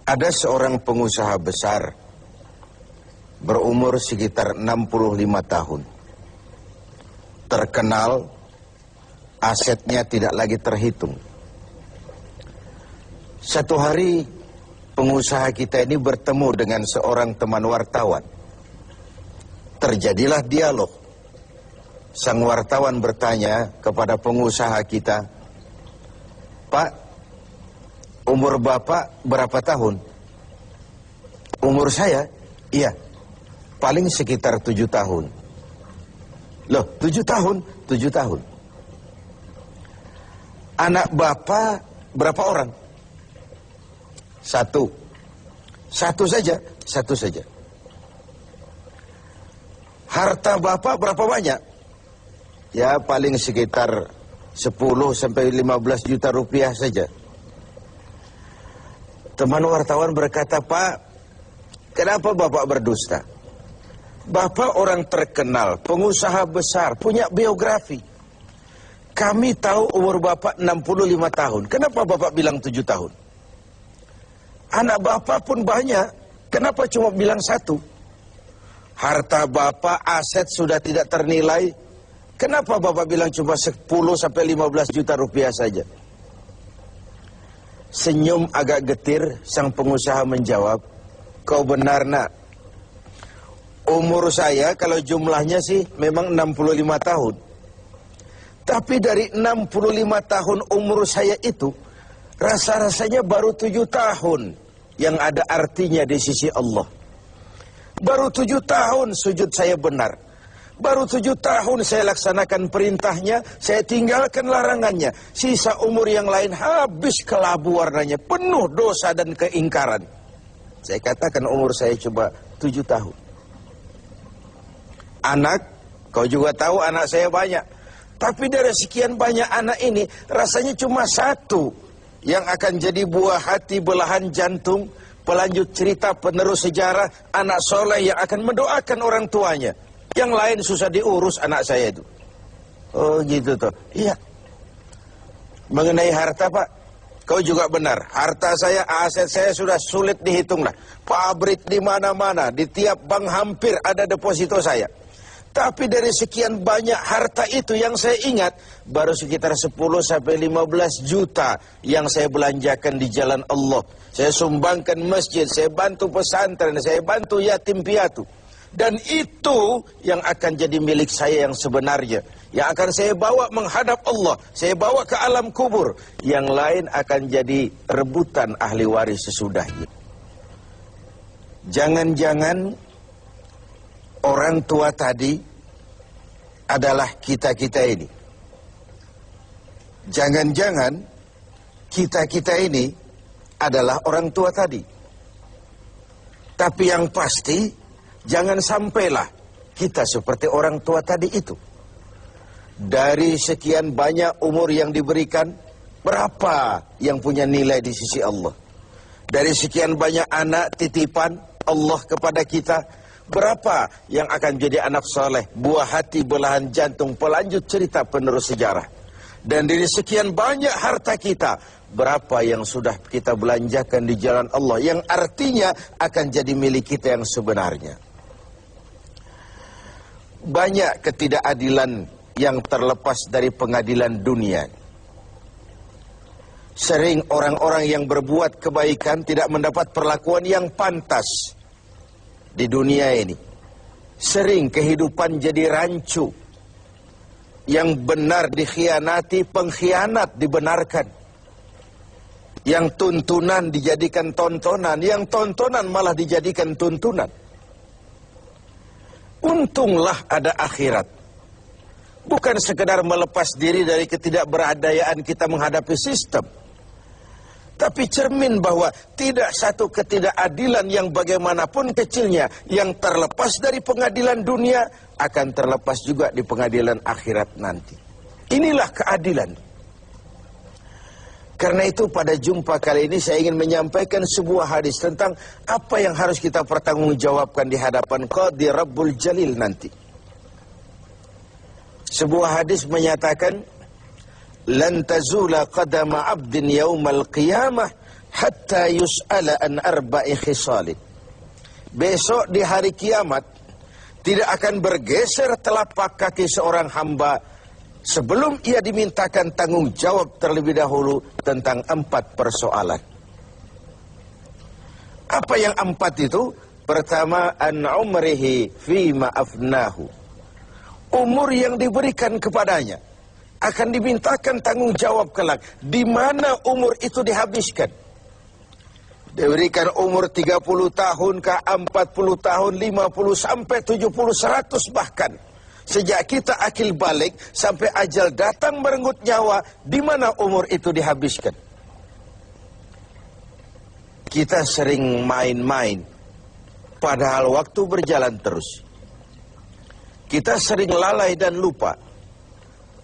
Ada seorang pengusaha besar berumur sekitar 65 tahun. Terkenal, asetnya tidak lagi terhitung. Satu hari pengusaha kita ini bertemu dengan seorang teman wartawan. Terjadilah dialog. Sang wartawan bertanya kepada pengusaha kita, "Pak, umur Bapak berapa tahun?" "Umur saya? Iya, paling sekitar 7 tahun. "Loh, 7 tahun? 7 tahun. "Anak Bapak berapa orang?" "Satu." "Satu saja?" "Satu saja." "Harta Bapak berapa banyak?" "Ya, paling sekitar 10 sampai 15 juta rupiah saja." Teman wartawan berkata, "Pak, kenapa Bapak berdusta? Bapak orang terkenal, pengusaha besar, punya biografi. Kami tahu umur Bapak 65 tahun. Kenapa Bapak bilang 7 tahun? Anak Bapak pun banyak. Kenapa cuma bilang 1? Harta Bapak, aset sudah tidak ternilai. Kenapa Bapak bilang cuma 10 sampai 15 juta rupiah saja?" Senyum agak getir, sang pengusaha menjawab, "Kau benar, Nak. Umur saya kalau jumlahnya sih memang 65 tahun. Tapi dari 65 tahun umur saya itu, rasa-rasanya baru 7 tahun yang ada artinya di sisi Allah. Baru 7 tahun sujud saya benar. Baru 7 tahun saya laksanakan perintahnya, saya tinggalkan larangannya. Sisa umur yang lain habis kelabu warnanya, penuh dosa dan keingkaran. Saya katakan umur saya coba 7 tahun. Anak, kau juga tahu anak saya banyak. Tapi dari sekian banyak anak ini, rasanya cuma 1 yang akan jadi buah hati, belahan jantung, pelanjut cerita, penerus sejarah, anak soleh yang akan mendoakan orang tuanya. Yang lain susah diurus anak saya itu." "Oh gitu toh." "Iya." "Mengenai harta, Pak, kau juga benar. Harta saya, aset saya sudah sulit dihitung lah. Pabrik di mana-mana, di tiap bank hampir ada deposito saya. Tapi dari sekian banyak harta itu yang saya ingat, baru sekitar 10 sampai 15 juta yang saya belanjakan di jalan Allah. Saya sumbangkan masjid, saya bantu pesantren, saya bantu yatim piatu. Dan itu yang akan jadi milik saya yang sebenarnya. Yang akan saya bawa menghadap Allah. Saya bawa ke alam kubur. Yang lain akan jadi rebutan ahli waris sesudahnya." Jangan-jangan orang tua tadi adalah kita-kita ini. Jangan-jangan kita-kita ini adalah orang tua tadi. Tapi yang pasti, jangan sampailah kita seperti orang tua tadi itu. Dari sekian banyak umur yang diberikan, berapa yang punya nilai di sisi Allah? Dari sekian banyak anak titipan Allah kepada kita, berapa yang akan jadi anak soleh, buah hati, belahan jantung, pelanjut cerita, penerus sejarah? Dan dari sekian banyak harta kita, berapa yang sudah kita belanjakan di jalan Allah, yang artinya akan jadi milik kita yang sebenarnya? Banyak ketidakadilan yang terlepas dari pengadilan dunia. Sering orang-orang yang berbuat kebaikan tidak mendapat perlakuan yang pantas di dunia ini. Sering kehidupan jadi rancu. Yang benar dikhianati, pengkhianat dibenarkan. Yang tuntunan dijadikan tontonan, yang tontonan malah dijadikan tuntunan. Untunglah ada akhirat. Bukan sekedar melepas diri dari ketidakberadayaan kita menghadapi sistem. Tapi cermin bahwa tidak satu ketidakadilan yang bagaimanapun kecilnya yang terlepas dari pengadilan dunia akan terlepas juga di pengadilan akhirat nanti. Inilah keadilan. Karena itu pada jumpa kali ini saya ingin menyampaikan sebuah hadis tentang apa yang harus kita pertanggungjawabkan di hadapan Qadhi Rabbul Jalil nanti. Sebuah hadis menyatakan, "Lan tazula qadama 'abdin yaumal qiyamah hatta yus'ala an arba'i khisalin. Besok di hari kiamat tidak akan bergeser telapak kaki seorang hamba sebelum ia dimintakan tanggung jawab terlebih dahulu tentang 4 persoalan. Apa yang 4 itu? Pertama, an umrihi fima afnahu. Umur yang diberikan kepadanya akan dimintakan tanggung jawab kelak. Di mana umur itu dihabiskan? Diberikan umur 30 tahun kah, 40 tahun, 50 sampai 70, 100 bahkan. Sejak kita akil balik sampai ajal datang merenggut nyawa, di mana umur itu dihabiskan? Kita sering main-main, padahal waktu berjalan terus. Kita sering lalai dan lupa,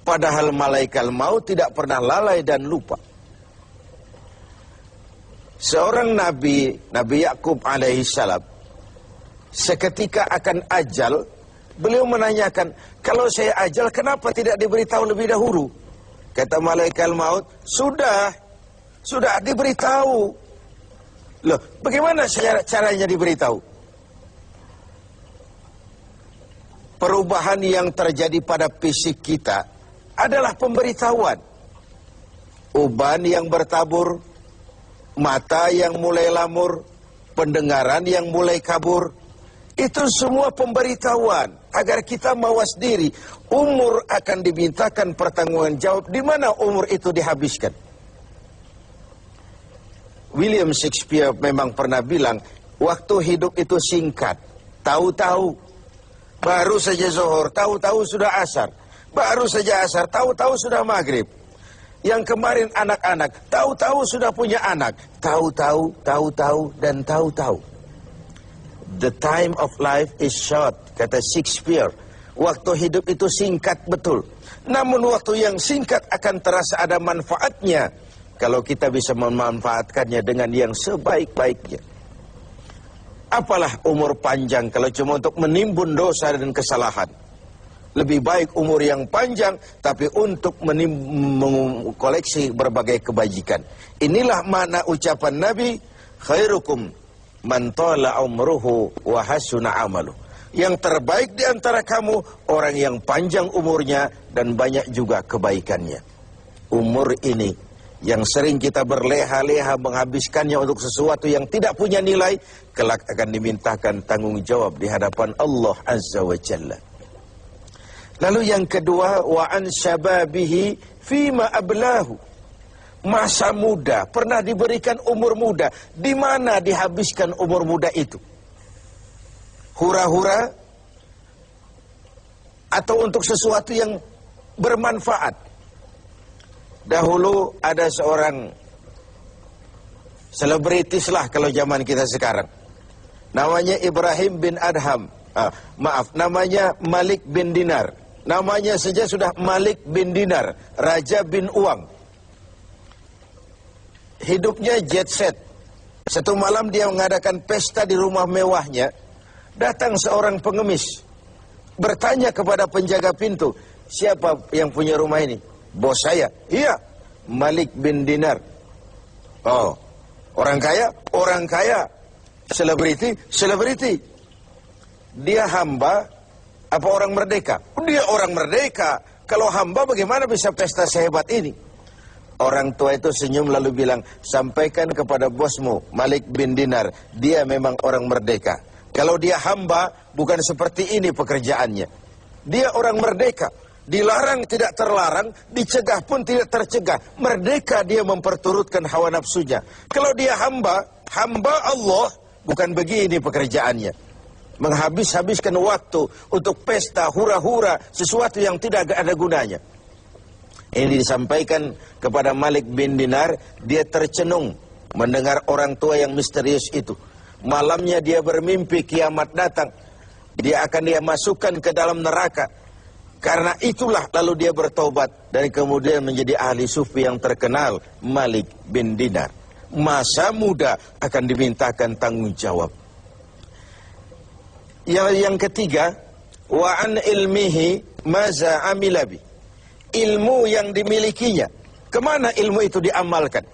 padahal malaikat maut tidak pernah lalai dan lupa. Seorang Nabi Yakub alaihissalam, seketika akan ajal, beliau menanyakan, kalau saya ajal kenapa tidak diberitahu lebih dahulu? Kata malaikat maut, sudah diberitahu. Loh, bagaimana caranya diberitahu? Perubahan yang terjadi pada fisik kita adalah pemberitahuan. Uban yang bertabur, mata yang mulai lamur, pendengaran yang mulai kabur, itu semua pemberitahuan agar kita mawas diri. Umur akan dimintakan pertanggungan jawab. Di mana umur itu dihabiskan? William Shakespeare memang pernah bilang, waktu hidup itu singkat. Tahu-tahu baru saja zuhur, tahu-tahu sudah asar. Baru saja asar, tahu-tahu sudah maghrib. Yang kemarin anak-anak, tahu-tahu sudah punya anak. Tahu-tahu, dan tahu-tahu. The time of life is short, kata Shakespeare. Waktu hidup itu singkat betul. Namun waktu yang singkat akan terasa ada manfaatnya kalau kita bisa memanfaatkannya dengan yang sebaik-baiknya. Apalah umur panjang kalau cuma untuk menimbun dosa dan kesalahan. Lebih baik umur yang panjang tapi untuk mengkoleksi berbagai kebajikan. Inilah makna ucapan Nabi, khairukum man tala umruhu wa hasuna amaluh. Yang terbaik di antara kamu orang yang panjang umurnya dan banyak juga kebaikannya. Umur ini yang sering kita berleha-leha menghabiskannya untuk sesuatu yang tidak punya nilai, kelak akan dimintakan tanggung jawab di hadapan Allah Azza wa Jalla. Lalu yang kedua, wa an syababihi fima ablahu. Masa muda, pernah diberikan umur muda, di mana dihabiskan umur muda itu? Hura-hura atau untuk sesuatu yang bermanfaat? Dahulu ada seorang selebritis lah kalau zaman kita sekarang. Namanya Ibrahim bin Adham. Namanya Malik bin Dinar. Namanya saja sudah Malik bin Dinar, Raja bin Uang. Hidupnya jet set. Satu malam dia mengadakan pesta di rumah mewahnya. Datang seorang pengemis, bertanya kepada penjaga pintu, siapa yang punya rumah ini? Bos saya. Iya, Malik bin Dinar. Oh, orang kaya? Orang kaya. Selebriti? Selebriti. Dia hamba apa orang merdeka? Dia orang merdeka. Kalau hamba bagaimana bisa pesta sehebat ini? Orang tua itu senyum lalu bilang, sampaikan kepada bosmu Malik bin Dinar, dia memang orang merdeka. Kalau dia hamba bukan seperti ini pekerjaannya. Dia orang merdeka. Dilarang tidak terlarang, dicegah pun tidak tercegah. Merdeka dia memperturutkan hawa nafsunya. Kalau dia hamba Allah, bukan begini pekerjaannya. Menghabiskan waktu untuk pesta, hura-hura, sesuatu yang tidak ada gunanya. Ini disampaikan kepada Malik bin Dinar, dia tercenung mendengar orang tua yang misterius itu. Malamnya dia bermimpi kiamat datang. Dia akan dia masukkan ke dalam neraka. Karena itulah lalu dia bertobat dan kemudian menjadi ahli sufi yang terkenal, Malik bin Dinar. Masa muda akan dimintakan tanggung jawab. Yang ketiga, wa an ilmihi maza amilabi. Ilmu yang dimilikinya, kemana ilmu itu diamalkan?